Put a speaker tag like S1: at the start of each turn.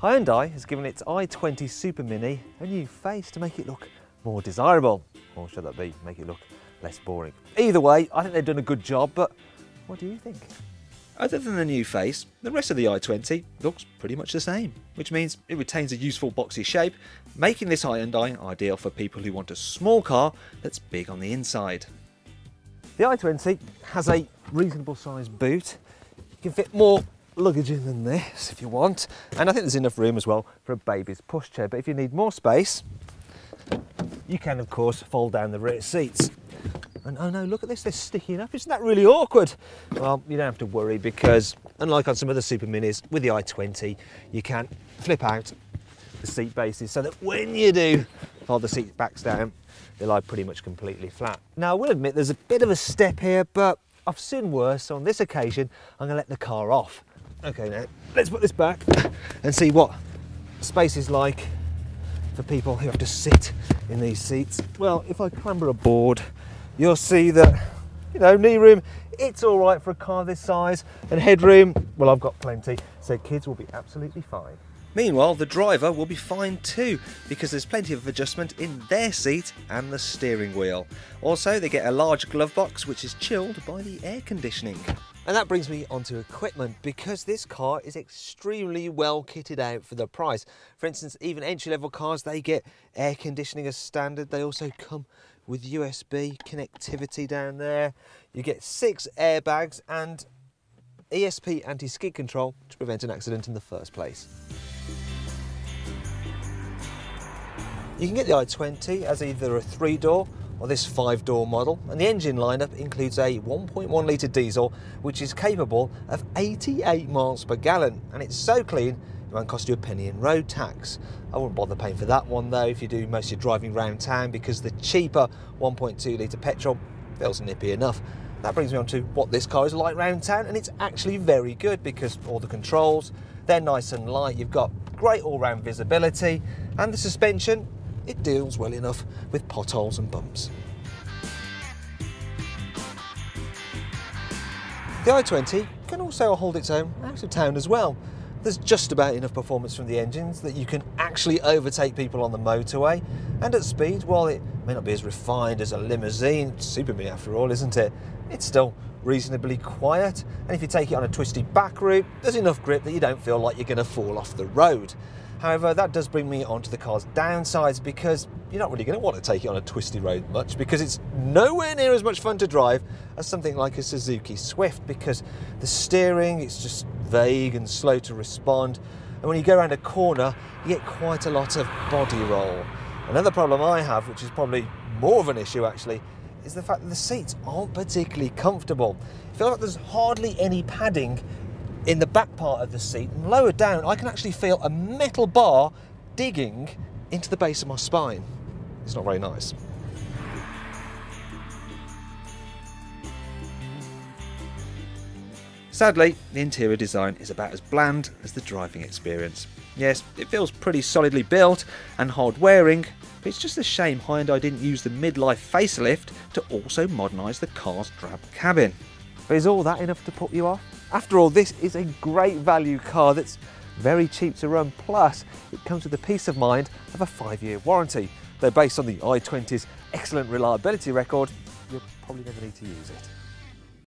S1: Hyundai has given its i20 Super Mini a new face to make it look more desirable. Or should that be, make it look less boring? Either way, I think they've done a good job, but what do you think?
S2: Other than the new face, the rest of the i20 looks pretty much the same, which means it retains a useful boxy shape, making this Hyundai ideal for people who want a small car that's big on the inside.
S1: The i20 has a reasonable sized boot. You can fit more luggage in than this if you want, and I think there's enough room as well for a baby's pushchair, but if you need more space, you can of course fold down the rear seats. And oh no, look at this, they're sticking up. Isn't that really awkward? Well, you don't have to worry because unlike on some other Super Minis, with the i20, you can flip out the seat bases so that when you do fold the seat backs down, they lie pretty much completely flat. Now, I will admit there's a bit of a step here, but I've seen worse, so on this occasion, I'm gonna let the car off. Okay, now, let's put this back and see what space is like for people who have to sit in these seats. Well, if I clamber aboard, you'll see that, you know, knee room, it's all right for a car this size, and headroom, well, I've got plenty, so kids will be absolutely fine.
S2: Meanwhile, the driver will be fine too, because there's plenty of adjustment in their seat and the steering wheel. Also, they get a large glove box which is chilled by the air conditioning.
S1: And that brings me onto equipment, because this car is extremely well kitted out for the price. For instance, even entry-level cars, they get air conditioning as standard. They also come with USB connectivity down there. You get 6 airbags and ESP anti-skid control to prevent an accident in the first place. You can get the i20 as either a 3-door or this 5-door model, and the engine lineup includes a 1.1 litre diesel which is capable of 88 miles per gallon, and it's so clean it won't cost you a penny in road tax. I wouldn't bother paying for that one though if you do most of your driving around town, because the cheaper 1.2 litre petrol feels nippy enough. That brings me on to what this car is like around town, and it's actually very good because all the controls, they're nice and light, you've got great all-round visibility, and the suspension, it deals well enough with potholes and bumps. The i20 can also hold its own out of town as well. There's just about enough performance from the engines that you can actually overtake people on the motorway, and at speed, while it may not be as refined as a limousine, Super Mini after all, isn't it? It's still reasonably quiet, and if you take it on a twisty back route, there's enough grip that you don't feel like you're going to fall off the road. However, that does bring me on to the car's downsides, because you're not really going to want to take it on a twisty road much, because it's nowhere near as much fun to drive as something like a Suzuki Swift, because the steering, it's just vague and slow to respond, and when you go around a corner, you get quite a lot of body roll. Another problem I have, which is probably more of an issue actually, is the fact that the seats aren't particularly comfortable. I feel like there's hardly any padding in the back part of the seat, and lower down I can actually feel a metal bar digging into the base of my spine. It's not very nice.
S2: Sadly, the interior design is about as bland as the driving experience. Yes, it feels pretty solidly built and hard wearing, but it's just a shame Hyundai didn't use the midlife facelift to also modernise the car's drab cabin.
S1: But is all that enough to put you off? After all, this is a great value car that's very cheap to run, plus it comes with the peace of mind of a 5-year warranty. Though based on the i20's excellent reliability record, you'll probably never need to use it.